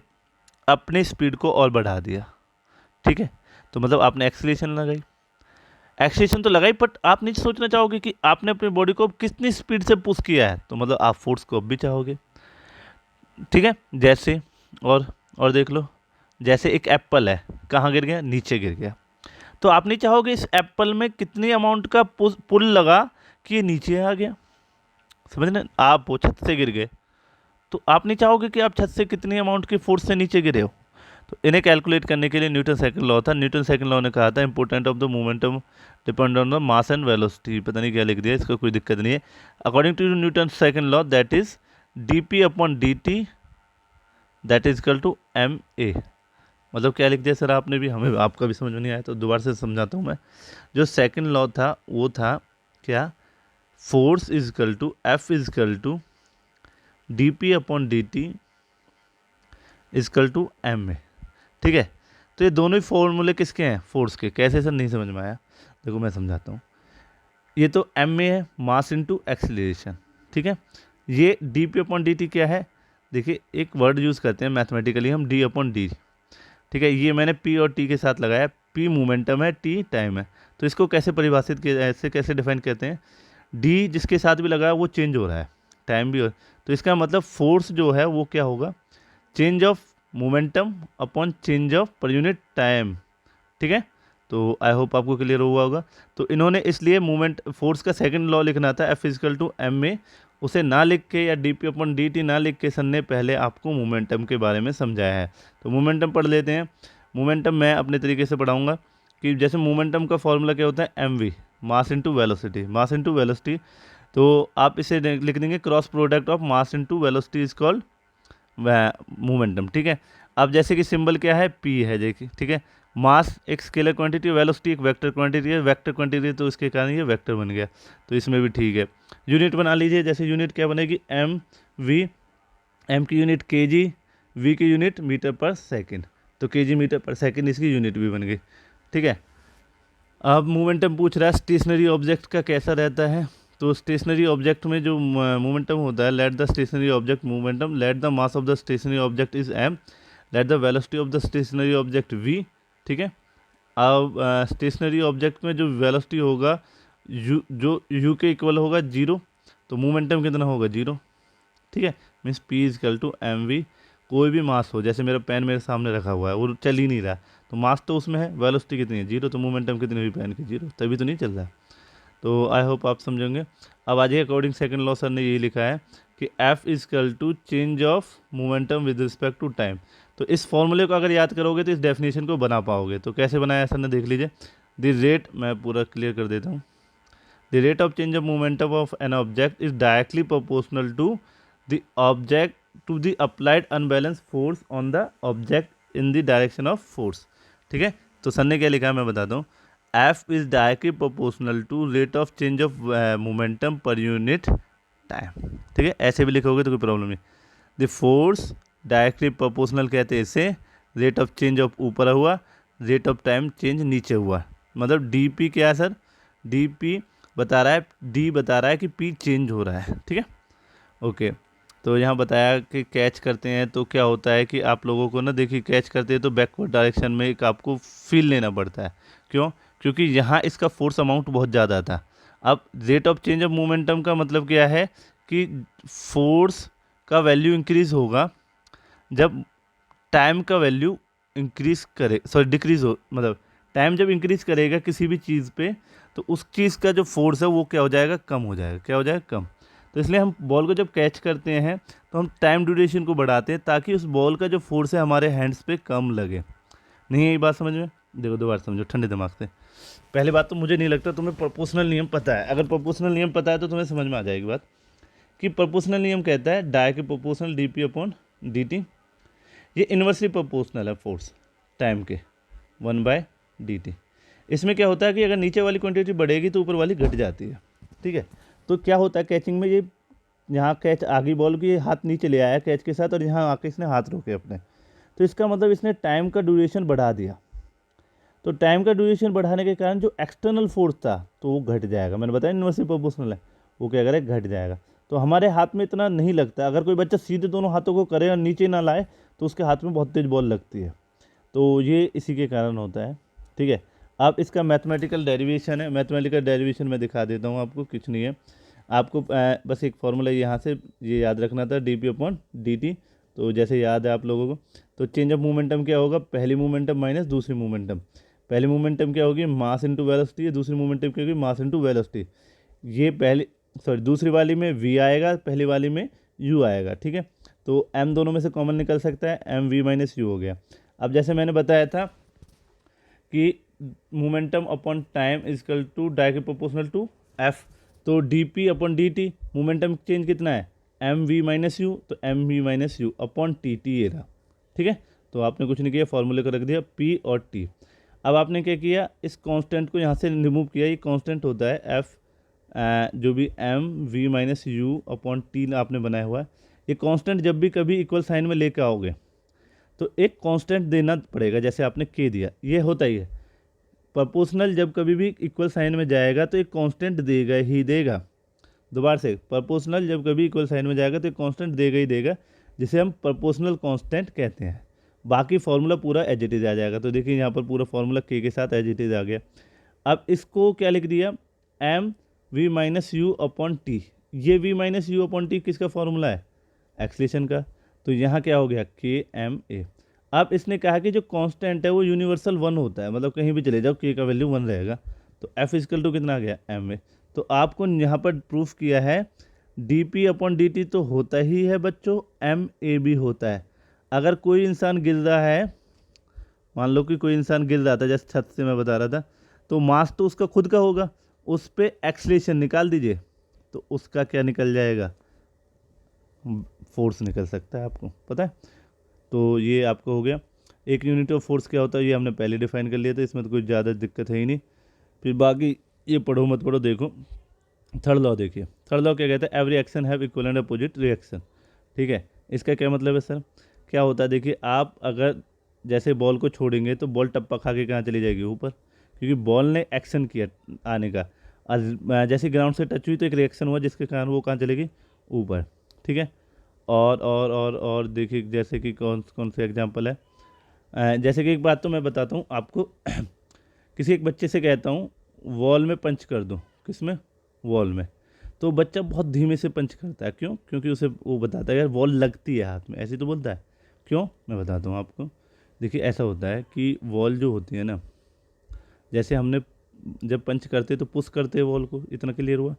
अपनी स्पीड को और बढ़ा दिया, ठीक है, तो मतलब आपने एक्सीलरेशन लगाई, एक्सीलरेशन तो लगाई, बट आप नहीं सोचना चाहोगे कि आपने अपनी बॉडी को कितनी स्पीड से पुश किया है, तो मतलब आप फोर्स को अब भी चाहोगे, ठीक है। जैसे और देख लो, जैसे एक एप्पल है, कहाँ गिर गया? नीचे गिर गया, तो आप नहीं चाहोगे इस एप्पल में कितनी अमाउंट का पुल लगा कि ये नीचे आ गया, समझ ना। आप वो छत से गिर गए, तो आप नहीं चाहोगे कि आप छत से कितनी अमाउंट की फोर्स से नीचे गिरे हो, तो तो इन्हें कैलकुलेट करने के लिए न्यूटन सेकंड लॉ था। न्यूटन सेकंड लॉ ने कहा था important of the momentum depend on the mass and velocity, पता नहीं क्या लिख दिया, इसका कोई दिक्कत नहीं है। According to Newton second law that is D upon D T that is equal to M A. मतलब क्या लिख दिया सर आपने भी, हमें आपका भी समझ में नहीं आया तो दोबारा से समझाता हूँ मैं। जो सेकंड लॉ था वो था क्या, force is equal to F is equal to D P upon D T is equal to M A, ठीक है। तो ये दोनों ही फॉर्मूले किसके हैं, फोर्स के। कैसे सर, नहीं समझ में आया, देखो मैं समझाता हूँ। ये तो एम ए है, मास इनटू एक्सीलरेशन, ठीक है। ये D P upon D T क्या है, देखिए एक वर्ड यूज़ करते हैं मैथमेटिकली हम, डी अपॉन डी, ठीक है। ये मैंने पी और टी के साथ लगाया, पी मोमेंटम है, टी टाइम है। तो इसको कैसे परिभाषित किया, ऐसे कैसे डिफाइन करते हैं, डी जिसके साथ भी लगाया वो चेंज हो रहा है, टाइम भी हो, तो इसका मतलब फोर्स जो है वो क्या होगा, change of momentum upon change of पर यूनिट टाइम, ठीक है। तो आई होप आपको क्लियर हुआ होगा। तो इन्होंने इसलिए मोमेंट फोर्स का सेकंड लॉ लिखना था F is equal to M A, उसे ना लिख के या D P upon D T ना लिख के सर ने पहले आपको मोमेंटम के बारे में समझाया है। तो मोमेंटम पढ़ लेते हैं। मोमेंटम मैं अपने तरीके से पढ़ाऊँगा कि जैसे मोमेंटम का फॉर्मूला क्या होता है, M V, mass into velocity, mass into velocity. तो आप इसे लिख देंगे cross product of mass into velocity is called momentum, ठीक है। अब जैसे कि सिंबल क्या है, पी है, देखिए, ठीक है। मास एक स्केलर क्वांटिटी, वेलोसिटी एक वेक्टर क्वांटिटी है, वेक्टर क्वांटिटी तो इसके कारण ये वेक्टर बन गया, तो इसमें भी ठीक है। यूनिट बना लीजिए, जैसे यूनिट क्या बनेगी, एम वी, एम की यूनिट के जी, वी की यूनिट मीटर पर सेकेंड, तो के जी मीटर पर सेकेंड इसकी यूनिट भी बन गई, ठीक है। अब मोमेंटम पूछ रहा है स्टेशनरी ऑब्जेक्ट का कैसा रहता है। तो स्टेशनरी ऑब्जेक्ट में जो मोमेंटम होता है, let the stationary object momentum, let the mass of the stationary object is M, let the velocity of the stationary object V, ठीक है। अब स्टेशनरी ऑब्जेक्ट में जो वेलोसिटी होगा यू, जो यू के इक्वल होगा जीरो, तो मोमेंटम कितना होगा, जीरो, ठीक है। Means P is equal to M V. कोई भी मास हो, जैसे मेरा पेन मेरे सामने रखा हुआ है, वो चल ही नहीं रहा, तो मास तो उसमें है, वेलोसिटी कितनी है, जीरो, तो मोमेंटम कितनी हुई पेन की, जीरो, तभी तो नहीं चल रहा। तो आई होप आप समझेंगे। अब आज अकॉर्डिंग सेकंड लॉ सर ने यही लिखा है कि F is equal to change of momentum with respect to time. तो इस फॉर्मूले को अगर याद करोगे तो इस डेफिनेशन को बना पाओगे। तो कैसे बनाया सर ने, देख लीजिए। द रेट, मैं पूरा क्लियर कर देता हूँ, the rate of change of momentum of an object is directly proportional to the object to the applied unbalance force on the object in the direction of force, ठीक है। तो sir ने क्या लिखा है मैं बताता हूँ, F is directly proportional to rate of change of momentum per unit time, ठीक है। ऐसे भी लिखोगे तो कोई प्रॉब्लम नहीं। द फोर्स डायरेक्टली प्रोपोर्शनल कहते हैं इसे, रेट ऑफ चेंज ऑफ ऊपर हुआ, रेट ऑफ टाइम चेंज नीचे हुआ, मतलब डी पी क्या है सर, डी पी बता रहा है, डी बता रहा है कि पी चेंज हो रहा है, ठीक है, ओके। तो यहाँ बताया कि कैच करते हैं तो क्या होता है कि आप लोगों को ना, देखिए कैच करते हैं तो बैकवर्ड डायरेक्शन में एक आपको फील लेना पड़ता है, क्यों, क्योंकि यहाँ इसका फोर्स अमाउंट बहुत ज़्यादा था। अब rate of change of momentum का मतलब क्या है कि फोर्स का वैल्यू इंक्रीज होगा जब टाइम का वैल्यू इंक्रीज करे, सॉरी डिक्रीज हो, मतलब टाइम जब इंक्रीज करेगा किसी भी चीज़ पे तो उस चीज़ का जो फोर्स है वो क्या हो जाएगा, कम हो जाएगा, क्या हो जाएगा, कम। तो इसलिए हम बॉल को जब कैच करते हैं तो हम टाइम ड्यूरेशन को बढ़ाते हैं ताकि उस बॉल का जो फोर्स है हमारे हैंड्स पे कम लगे। नहीं है ये बात समझ में, देखो दोबारा समझो ठंडे दिमाग से। पहली बात तो मुझे नहीं लगता तुम्हें प्रोपोर्शनल नियम पता है, अगर प्रोपोर्शनल नियम पता है तो तुम्हें समझ में आ जाएगी बात कि प्रोपोर्शनल नियम कहता है directly proportional D P upon D T, ये इन्वर्सली प्रोपोर्शनल है फोर्स टाइम के 1/dt। इसमें क्या होता है कि अगर नीचे वाली क्वांटिटी बढ़ेगी तो ऊपर वाली घट जाती है, ठीक है। तो क्या होता है कैचिंग में, ये यहाँ कैच आगे बॉल की हाथ नीचे ले आया कैच के साथ और यहाँ आके इसने हाथ रोके अपने, तो इसका मतलब इसने टाइम का ड्यूरेशन बढ़ा दिया। तो टाइम का ड्यूरेशन बढ़ाने के कारण जो एक्सटर्नल फोर्स था तो वो घट जाएगा, मैंने बताया इन्वर्सली प्रोपोर्शनल है, वो क्या करेगा, घट जाएगा। तो हमारे हाथ में इतना नहीं लगता, अगर कोई बच्चा सीधे दोनों हाथों को करे और नीचे ना लाए तो उसके हाथ में बहुत तेज बॉल लगती है, तो ये इसी के कारण होता है, ठीक है। अब इसका मैथमेटिकल डेरिवेशन है, मैथमेटिकल डेरिवेशन मैं दिखा देता हूँ आपको, कुछ नहीं है आपको, बस एक फॉर्मूला यहाँ से ये याद रखना था, D P upon D T. तो जैसे याद है आप लोगों को, तो चेंज ऑफ मोमेंटम क्या होगा, पहली मोमेंटम माइनस दूसरी मोमेंटम, पहली मोमेंटम क्या होगी, मास इंटू वेलोसिटी, दूसरी मोमेंटम क्या होगी, मास इंटू वेलोसिटी। ये पहली सॉरी दूसरी वाली में v आएगा, पहली वाली में u आएगा, ठीक है। तो m दोनों में से कॉमन निकल सकता है, एम वी माइनस यू हो गया। अब जैसे मैंने बताया था कि momentum upon time is equal to directly proportional to F, तो D P upon D T, momentum change कितना है एम वी माइनस यू, तो M V minus U upon T, T ये रहा, ठीक है। तो आपने कुछ नहीं किया, फॉर्मूले को रख दिया पी और टी। अब आपने क्या किया, इस कांस्टेंट को यहाँ से रिमूव किया, ये कांस्टेंट होता है एफ जो भी M V minus U upon T आपने बनाया हुआ है। ये कांस्टेंट जब भी कभी इक्वल साइन में लेकर आओगे तो एक कांस्टेंट देना पड़ेगा, जैसे आपने के दिया, ये होता ही है प्रोपोर्शनल, जब कभी भी इक्वल साइन में जाएगा तो एक कांस्टेंट देगा ही देगा। दोबारा से, प्रोपोर्शनल जब कभी इक्वल साइन में जाएगा तो एक कांस्टेंट देगा ही देगा, जिसे हम प्रोपोर्शनल कांस्टेंट कहते हैं। बाकी फार्मूला पूरा एज इट इज आ जाएगा। तो देखिए यहाँ पर पूरा फार्मूला के साथ एज इट इज आ गया। अब इसको क्या लिख दिया, M V minus U upon T. ये V minus U upon T किसका फार्मूला है, एक्सलेशन का। तो यहाँ क्या हो गया, के एम ए। अब इसने कहा कि जो कांस्टेंट है वो यूनिवर्सल 1 होता है, मतलब कहीं भी चले जाओ के का वैल्यू 1 रहेगा। तो एफ इजकल टू कितना आ गया, एम ए। तो आपको यहाँ पर प्रूफ किया है D P upon D T तो होता ही है बच्चों, एम ए भी होता है। अगर कोई इंसान गिर रहा है, मान लो कि कोई इंसान गिर रहा था, जैसे छत से मैं बता रहा था, तो मास तो उसका खुद का होगा, उस पर एक्सलेशन निकाल दीजिए तो उसका क्या निकल जाएगा, फोर्स निकल सकता है, आपको पता है। तो ये आपको हो गया। एक यूनिट ऑफ फोर्स क्या होता है ये हमने पहले डिफाइन कर लिया था, इसमें तो कोई ज़्यादा दिक्कत है ही नहीं। फिर बाकी ये पढ़ो मत पढ़ो, देखो थर्ड लॉ देखिए। थर्ड लॉ क्या कहता है, every action have equal and opposite reaction, ठीक है। इसका क्या मतलब है सर, क्या होता है, देखिए आप अगर जैसे बॉल को छोड़ेंगे तो बॉल टप्पा खा के कहाँ चली जाएगी, ऊपर, क्योंकि बॉल ने एक्शन किया आने का। और जैसे ग्राउंड से टच हुई तो एक रिएक्शन हुआ जिसके कारण वो कहाँ चलेगी, ऊपर, ठीक है। और देखिए जैसे कि कौन कौन से एग्जांपल है, जैसे कि एक बात तो मैं बताता हूँ आपको किसी एक बच्चे से कहता हूँ वॉल में पंच कर दो, किस में, वॉल में, तो बच्चा बहुत धीमे से पंच करता है। क्यों, क्योंकि उसे वो बताता है यार वॉल लगती है हाथ में, ऐसे तो बोलता है। क्यों, मैं बताता हूँ आपको। देखिए ऐसा होता है कि वॉल जो होती है ना, जैसे हमने जब पंच करते तो पुश करते हैं वॉल को, इतना क्लियर हुआ,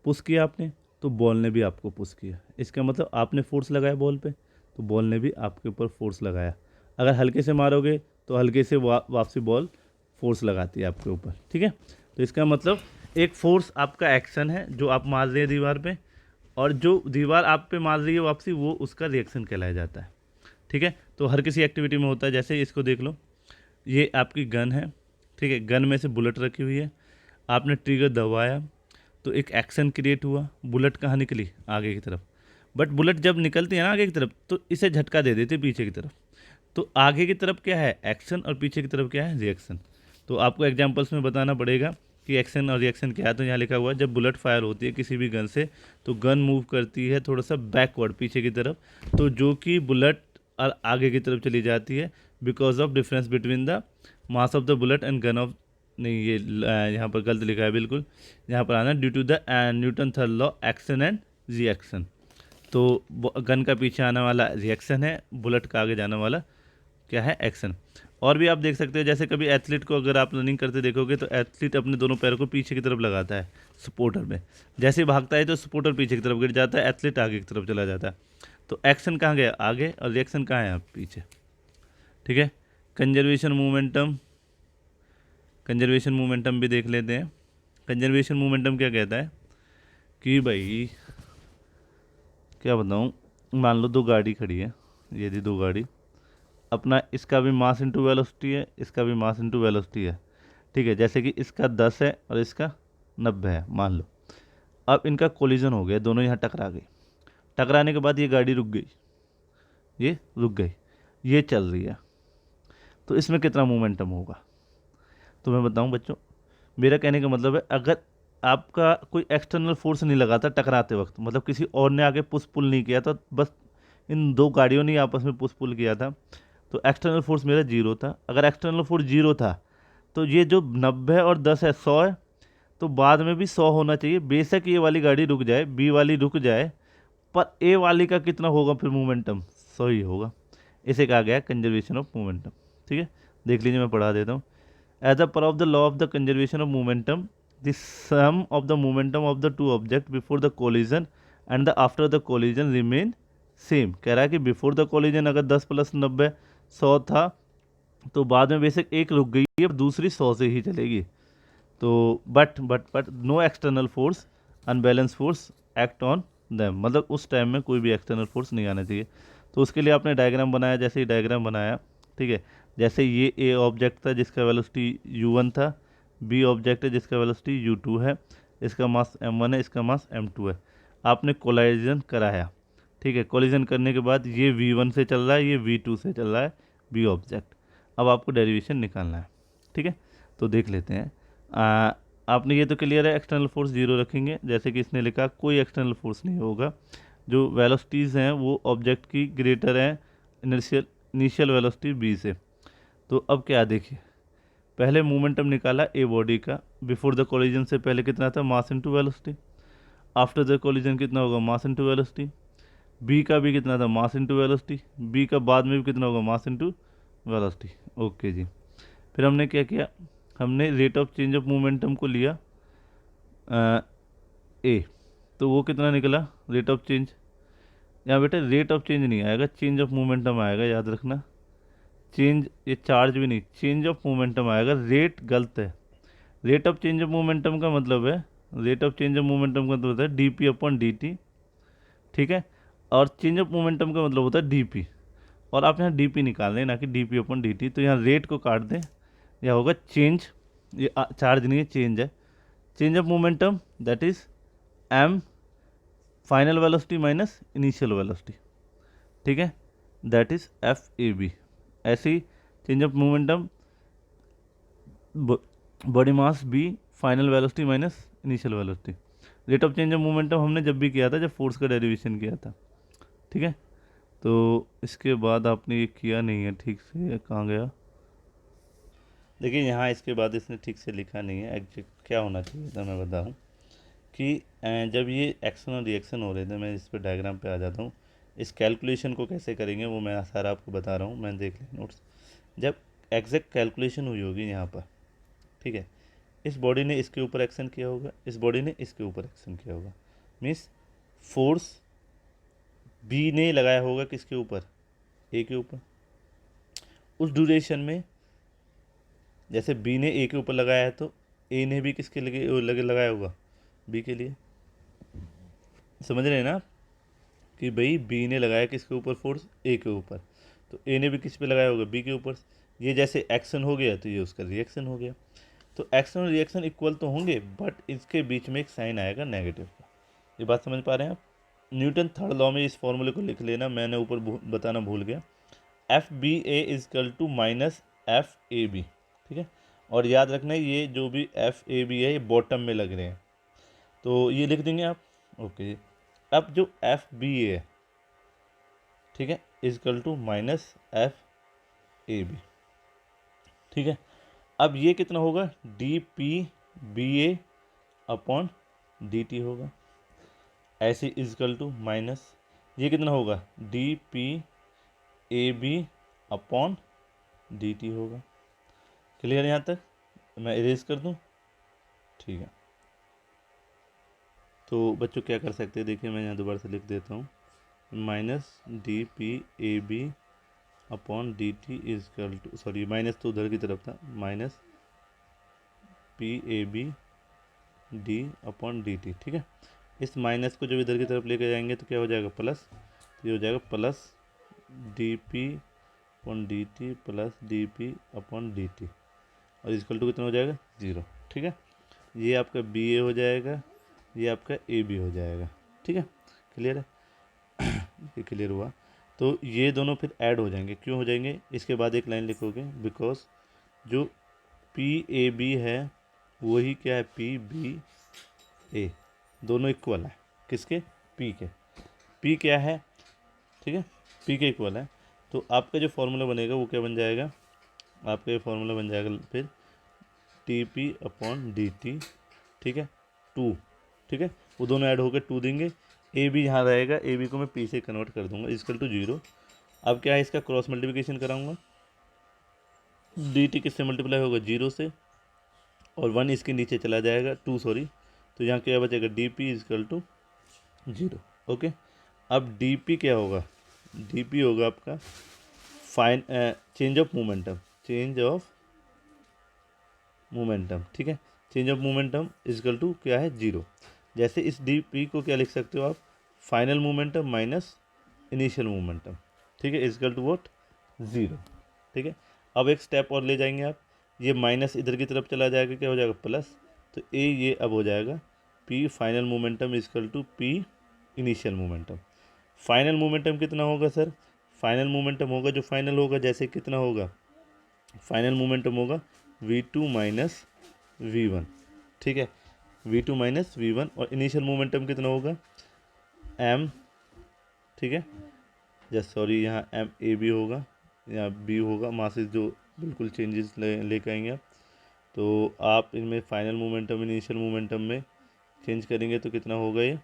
पुश किया आपने तो बॉल ने भी आपको पुश किया। इसका मतलब आपने फोर्स लगाया बॉल पे तो बॉल ने भी आपके ऊपर फोर्स लगाया। अगर हल्के से मारोगे तो हल्के से वापसी बॉल फोर्स लगाती है आपके ऊपर, ठीक है। तो इसका मतलब एक फोर्स आपका एक्शन है जो आप मार रहे हैं दीवार पे, और जो दीवार आप पे मार रही है वापसी, वो उसका रिएक्शन कहलाया जाता है, ठीक है। तो हर किसी एक्टिविटी में होता है। जैसे इसको देख लो, ये आपकी गन है, ठीक है, गन में से बुलेट रखी हुई है, आपने ट्रिगर दबाया तो एक एक्शन क्रिएट हुआ, बुलेट कहाँ निकली, आगे की तरफ। बट बुलेट जब निकलती है ना आगे की तरफ तो इसे झटका दे देते पीछे की तरफ। तो आगे की तरफ क्या है, एक्शन, और पीछे की तरफ क्या है, रिएक्शन। तो आपको एग्जांपल्स में बताना पड़ेगा कि एक्शन और रिएक्शन क्या है। तो यहाँ लिखा हुआ है जब बुलेट फायर होती है किसी भी गन से तो गन मूव करती है थोड़ा सा बैकवर्ड, पीछे की तरफ, तो जो कि बुलेट और आगे की तरफ चली जाती है because of difference between the mass of the bullet and gun of, नहीं ये यहाँ पर गलत लिखा है बिल्कुल, यहाँ पर आना due to the Newton third law action and reaction. तो गन का पीछे आने वाला रिएक्शन है, बुलेट का आगे जाने वाला क्या है, एक्शन। और भी आप देख सकते हो, जैसे कभी एथलीट को अगर आप रनिंग करते देखोगे तो एथलीट अपने दोनों पैरों को पीछे की तरफ लगाता है सपोर्टर में, जैसे ही भागता है तो सपोर्टर पीछे की तरफ गिर जाता है, एथलीट आगे की तरफ चला जाता है। तो एक्शन कहाँ गया, आगे, और रिएक्शन कहाँ है, पीछे, ठीक है। कंजर्वेशन मोमेंटम, कंजर्वेशन मोमेंटम भी देख लेते हैं। कंजर्वेशन मोमेंटम क्या कहता है कि भाई क्या बताऊँ, मान लो दो गाड़ी खड़ी है, ये थी दो गाड़ी, अपना इसका भी मास इंटू वेलोसिटी है, इसका भी मास इंटू वेलोसिटी है, ठीक है। जैसे कि इसका 10 है और इसका 90 है मान लो। अब इनका कोलिजन हो गया, दोनों यहाँ टकरा गई, टकराने के बाद ये गाड़ी रुक गई, ये रुक गई, ये चल रही है, तो इसमें कितना मोमेंटम होगा। तो मैं बताऊं बच्चों, मेरा कहने का मतलब है अगर आपका कोई एक्सटर्नल फोर्स नहीं लगा था टकराते वक्त, मतलब किसी और ने आगे पुश पुल नहीं किया था, बस इन दो गाड़ियों ने आपस में पुश पुल किया था, तो एक्सटर्नल फोर्स मेरा 0 था। अगर एक्सटर्नल फोर्स 0 था तो ये जो 90 और 10 है 100 है, तो बाद में भी 100 होना चाहिए। बेशक ये वाली गाड़ी रुक जाए, बी वाली रुक जाए, पर ए वाली का कितना होगा फिर मोमेंटम, 100 ही होगा। इसे कहा गया कंजर्वेशन ऑफ मोमेंटम, ठीक है। देख लीजिए मैं पढ़ा देता हूँ। As a per of the law of the conservation of momentum, the sum of the momentum of the two objects before the collision and the after the collision remain same। कह रहा है कि बिफोर द collision अगर 10 + 90 100 था, तो बाद में बेशक एक रुक गई है, दूसरी 100 से ही चलेगी। तो but no external force unbalance force act on them, मतलब उस टाइम में कोई भी एक्सटर्नल फोर्स नहीं आना चाहिए। तो उसके लिए आपने डायग्राम बनाया, जैसे ही डायग्राम बनाया, ठीक है, जैसे ये ए ऑब्जेक्ट था जिसका वेलोसिटी u1 था, बी ऑब्जेक्ट है जिसका वेलोसिटी u2 है, इसका मास m1 है, इसका मास m2 है। आपने कोलाइजन कराया, ठीक है, कोलिजन करने के बाद ये v1 से चल रहा है, ये v2 से चल रहा है, बी ऑब्जेक्ट। अब आपको डेरिवेशन निकालना है, ठीक है। तो देख लेते हैं। आपने ये तो क्लियर है, एक्सटर्नल फोर्स जीरो रखेंगे, जैसे कि इसने लिखा कोई एक्सटर्नल फोर्स नहीं होगा, जो वेलोसिटीज़ हैं वो ऑब्जेक्ट की ग्रेटर हैं इनिशियल वेलोसिटी बी से। तो अब क्या देखिए, पहले मोमेंटम निकाला ए बॉडी का, बिफोर द कोलिजन से पहले कितना था, mass into velocity. After the collision कितना होगा, मास इनटू वेलोसिटी। बी का भी कितना था, मास इनटू वेलोसिटी। बी का बाद में भी कितना होगा, मास इनटू वेलोसिटी। ओके जी। फिर हमने क्या किया, हमने rate of change of momentum को लिया ए, तो वो कितना निकला रेट ऑफ चेंज। यहाँ बेटा रेट ऑफ चेंज नहीं आएगा, चेंज ऑफ मोमेंटम आएगा, याद रखना। चेंज, ये चार्ज भी नहीं, चेंज ऑफ मोमेंटम आएगा, रेट गलत है। Rate of change of momentum का मतलब है, rate of change of momentum का मतलब होता है D P upon D T, ठीक है। और चेंज ऑफ मोमेंटम का मतलब होता है डी पी, और आप यहाँ डी पी निकाल लें, ना कि D P upon D T. तो यहाँ रेट को काट दें, यह होगा चेंज, ये चार्ज नहीं है, चेंज है। Change of momentum that is M final velocity minus initial velocity, ठीक है, that is F A B. ऐसे ही change of momentum body mass B final velocity minus initial velocity. Rate of change of momentum हमने जब भी किया था, जब फोर्स का डेरिवेशन किया था, ठीक है। तो इसके बाद आपने ये किया नहीं है ठीक से, कहाँ गया, देखिए यहाँ इसके बाद इसने ठीक से लिखा नहीं है। एग्जैक्ट क्या होना चाहिए था मैं बताऊँ कि जब ये एक्शन और रिएक्शन हो रहे थे, मैं इस पर डायग्राम पे आ जाता हूँ। इस कैलकुलेशन को कैसे करेंगे वो मैं सारा आपको बता रहा हूँ, मैं देख लें नोट्स। जब एग्जैक्ट कैलकुलेशन हुई होगी यहाँ पर, ठीक है, इस बॉडी ने इसके ऊपर एक्शन किया होगा, इस बॉडी ने इसके ऊपर एक्शन किया होगा, मीन्स फोर्स बी ने लगाया होगा किसके ऊपर, ए के ऊपर। उस ड्यूरेशन में जैसे बी ने ए के ऊपर लगाया है, तो ए ने भी किसके लगे लगाया होगा, बी के लिए। समझ रहे हैं ना आप? कि भाई बी ने लगाया किसके ऊपर फोर्स, ए के ऊपर, तो ए ने भी किस पे लगाया होगा, बी के ऊपर। ये जैसे एक्शन हो गया तो ये उसका रिएक्शन हो गया। तो एक्शन और रिएक्शन इक्वल तो होंगे, बट इसके बीच में एक साइन आएगा नेगेटिव का। ये बात समझ पा रहे हैं आप? न्यूटन थर्ड लॉ में इस फॉर्मूले को लिख लेना, मैंने ऊपर बताना भूल गया। F B A is equal to minus F A B, ठीक है। और याद रखना ये जो भी एफ ए बी है ये बॉटम में लग रहे हैं, तो ये लिख देंगे आप। ओके जी। अब जो एफ बी ए है, ठीक है, is equal to minus F A B, ठीक है। अब ये कितना होगा, D P B A upon D T होगा, ऐसे इजकल टू माइनस ये कितना होगा, D P A B upon D T होगा। क्लियर यहाँ तक? मैं इरेज कर दूँ, ठीक है। तो बच्चों क्या कर सकते हैं, देखिए मैं यहाँ दोबारा से लिख देता हूँ, minus D P A B upon D T is equal to, sorry minus तो उधर की तरफ था, minus P A B D upon D T, ठीक है। इस माइनस को जब इधर की तरफ लेके जाएंगे तो क्या हो जाएगा, प्लस। तो ये हो जाएगा plus D P upon D T plus D P upon D T, और इजकल टू कितना हो जाएगा, ज़ीरो, ठीक है। ये आपका बी ए हो जाएगा, ये आपका ए बी हो जाएगा, ठीक है। क्लियर है? ये क्लियर हुआ। तो ये दोनों फिर ऐड हो जाएंगे, क्यों हो जाएंगे, इसके बाद एक लाइन लिखोगे, बिकॉज जो पी ए बी है वही क्या है, पी बी ए, दोनों इक्वल है किसके, पी के। पी क्या है, ठीक है, पी के इक्वल है। तो आपका जो फॉर्मूला बनेगा वो क्या बन जाएगा, आपका ये फॉर्मूला बन जाएगा फिर T P upon D T, ठीक है, टू, ठीक है, वो दोनों ऐड होकर टू देंगे। ए बी यहाँ रहेगा, ए बी को मैं पी से कन्वर्ट कर दूंगा, इजकल टू जीरो। अब क्या है, इसका क्रॉस मल्टीप्लिकेशन कराऊंगा, डी टी किससे मल्टीप्लाई होगा, जीरो से, और वन इसके नीचे चला जाएगा, टू सॉरी, तो यहाँ क्या बचेगा, D P is equal to zero. Okay, अब डी पी क्या होगा, डी पी होगा आपका fine change of momentum, change of momentum, ठीक है। Change of momentum is equal to क्या है, 0। जैसे इस डी पी को क्या लिख सकते हो आप, final momentum minus initial momentum, ठीक है, इजकल टू वॉट, 0, ठीक है। अब एक स्टेप और ले जाएंगे आप, ये माइनस इधर की तरफ चला जाएगा, क्या हो जाएगा, प्लस। तो ये अब हो जाएगा P final momentum is equal to P initial momentum. Final momentum कितना होगा सर, फाइनल मोमेंटम होगा जो फाइनल होगा, जैसे कितना होगा, फाइनल मोमेंटम होगा v2 माइनस v1, ठीक है, v2 माइनस v1। और इनिशियल मोमेंटम कितना होगा, m, ठीक है, जस्ट सॉरी यहाँ m a b होगा, यहाँ b होगा, मासेस जो बिल्कुल चेंजेस लेकर आएंगे आप। तो आप इनमें फाइनल मोमेंटम इनिशियल मोमेंटम में चेंज करेंगे तो कितना होगा ये।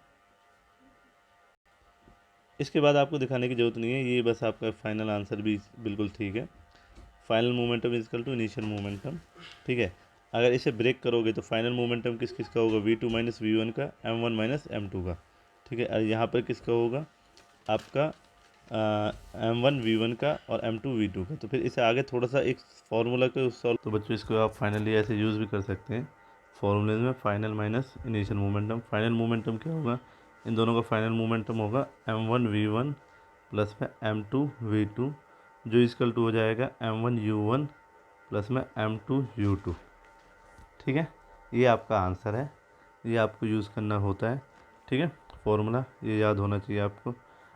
इसके बाद आपको दिखाने की ज़रूरत नहीं है, ये बस आपका फाइनल आंसर भी बिल्कुल ठीक है। Final momentum is equal to initial momentum, ठीक है। अगर इसे ब्रेक करोगे तो फाइनल मोमेंटम किस किस का होगा, v2 माइनस v1 का, m1 माइनस m2 का, ठीक है। और यहाँ पर किसका होगा, आपका m1 v1 का और m2 v2 का। तो फिर इसे आगे थोड़ा सा एक फार्मूला को सॉल्व, तो बच्चों इसको आप फाइनली ऐसे यूज़ भी कर सकते हैं फॉर्मूले में, final minus initial momentum. Final momentum क्या होगा, इन दोनों का फाइनल मोमेंटम होगा m1 v1 प्लस में m2 v2, जो इसकल टू हो जाएगा m1 u1 प्लस में m2 u2, ठीक है। ये आपका आंसर है, ये आपको यूज़ करना होता है, ठीक है। फॉर्मूला ये याद होना चाहिए आपको।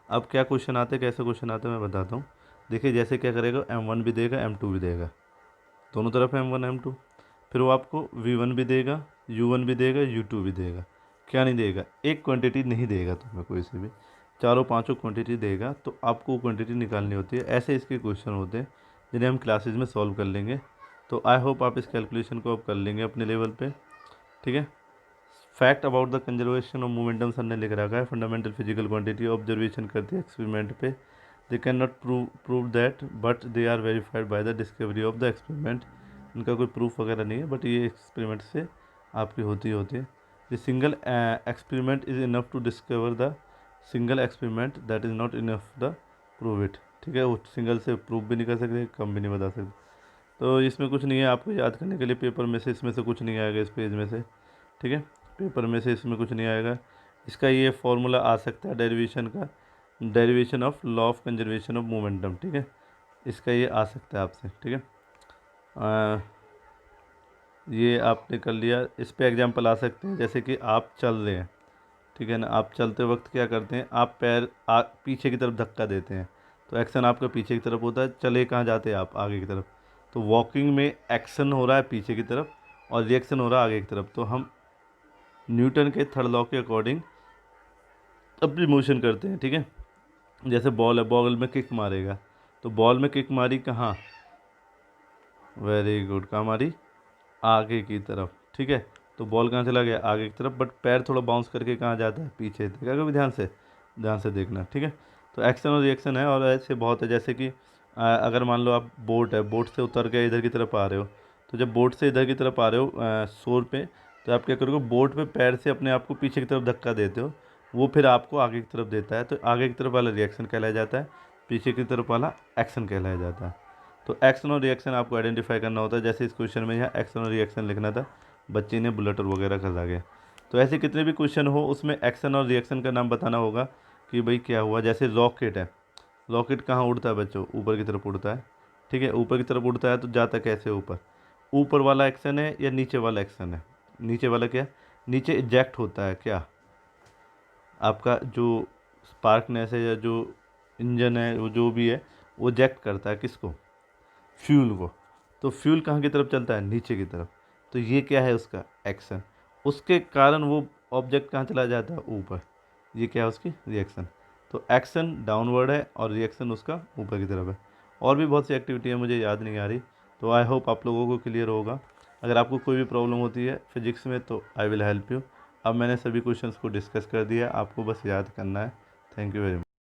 अब क्या क्वेश्चन आते हैं, कैसे क्वेश्चन आते हैं मैं बताता हूँ। देखिए जैसे क्या करेगा, m1 भी देगा m2 भी देगा, दोनों तरफ m1 m2। फिर वो आपको v1 भी देगा, u1 भी देगा, u2 भी देगा। क्या नहीं देगा, एक क्वांटिटी नहीं देगा तुम्हें कोई से भी, चारों पांचों क्वांटिटी देगा। तो आपको क्वांटिटी निकालनी होती है। ऐसे इसके क्वेश्चन होते हैं जिन्हें हम क्लासेज में सॉल्व कर लेंगे। तो आई होप आप इस कैलकुलेशन को आप कर लेंगे अपने लेवल पे, ठीक है। Fact about the conservation of momentum sir ने लिख रखा है, फंडामेंटल फिजिकल क्वांटिटी ऑब्जर्वेशन करते हैं एक्सपेरिमेंट पे, they can not prove that but they are verified by the discovery of the experiment. इनका कोई प्रूफ वगैरह नहीं है, बट ये एक्सपेरिमेंट से आपकी होती है। The single experiment is enough to discover the single experiment, that is not enough the prove it, ठीक है। वो सिंगल से प्रूव भी नहीं कर सकते, कम भी नहीं बता सकते। तो इसमें कुछ नहीं है आपको याद करने के लिए, पेपर में से इसमें से कुछ नहीं आएगा इस पेज में से, ठीक है। पेपर में से इसमें कुछ नहीं आएगा। इसका ये फॉर्मूला आ सकता है डेरिवेशन का, derivation of law of conservation of momentum, ठीक है। इसका ये आ सकता है आपसे, ठीक है। ये आपने कर लिया। इस पे एग्जाम्पल आ सकते हैं, जैसे कि आप चल रहे हैं, ठीक है ना, आप चलते वक्त क्या करते हैं, आप पैर पीछे की तरफ धक्का देते हैं, तो एक्शन आपका पीछे की तरफ होता है। चले कहाँ जाते हैं आप, आगे की तरफ। तो वॉकिंग में एक्शन हो रहा है पीछे की तरफ और रिएक्शन हो रहा है आगे की तरफ। तो हम न्यूटन के थर्ड लॉ के अकॉर्डिंग अपनी मोशन करते हैं, ठीक है। जैसे बॉल है, बॉल में किक मारेगा, तो बॉल में किक मारी कहाँ, वेरी गुड, कहाँ मारी, आगे की तरफ, ठीक है। तो बॉल कहाँ चला गया, आगे की तरफ, बट पैर थोड़ा बाउंस करके कहाँ जाता है, पीछे। देखा कभी ध्यान से देखना, ठीक है। तो एक्शन और रिएक्शन है, और ऐसे बहुत है। जैसे कि अगर मान लो आप बोट है, बोट से उतर के इधर की तरफ आ रहे हो, तो जब बोट से इधर की तरफ आ रहे हो शोर पे, तो आप क्या करोगे, बोट पे पैर से अपने आप को पीछे की तरफ धक्का देते हो, वो फिर आपको आगे की तरफ देता है। तो आगे की तरफ वाला रिएक्शन कहलाया जाता है, पीछे की तरफ वाला एक्शन कहलाया जाता है। तो एक्शन और रिएक्शन आपको आइडेंटिफाई करना होता है। जैसे इस क्वेश्चन में यहाँ एक्शन और रिएक्शन लिखना था, बच्चे ने बुलेट और वगैरह कर गया। तो ऐसे कितने भी क्वेश्चन हो, उसमें एक्शन और रिएक्शन का नाम बताना होगा कि भाई क्या हुआ। जैसे रॉकेट है, रॉकेट कहाँ उड़ता है बच्चों, ऊपर की तरफ उड़ता है, ठीक है। ऊपर की तरफ उड़ता है तो जाता कैसे ऊपर, ऊपर वाला एक्शन है या नीचे वाला एक्शन है, नीचे वाला क्या, नीचे इजेक्ट होता है क्या, आपका जो स्पार्कनेस है या जो इंजन है, वो जो भी है, वो इजेक्ट करता है किसको, फ्यूल को। तो फ्यूल कहाँ की तरफ चलता है, नीचे की तरफ। तो ये क्या है उसका एक्शन, उसके कारण वो ऑब्जेक्ट कहाँ चला जाता है, ऊपर। ये क्या है उसकी रिएक्शन। तो एक्शन डाउनवर्ड है और रिएक्शन उसका ऊपर की तरफ है। और भी बहुत सी एक्टिविटी है, मुझे याद नहीं आ रही। तो आई होप आप लोगों को क्लियर होगा। अगर आपको कोई भी प्रॉब्लम होती है फिजिक्स में तो आई विल हेल्प यू। अब मैंने सभी क्वेश्चंस को डिस्कस कर दिया, आपको बस याद करना है। Thank you very much.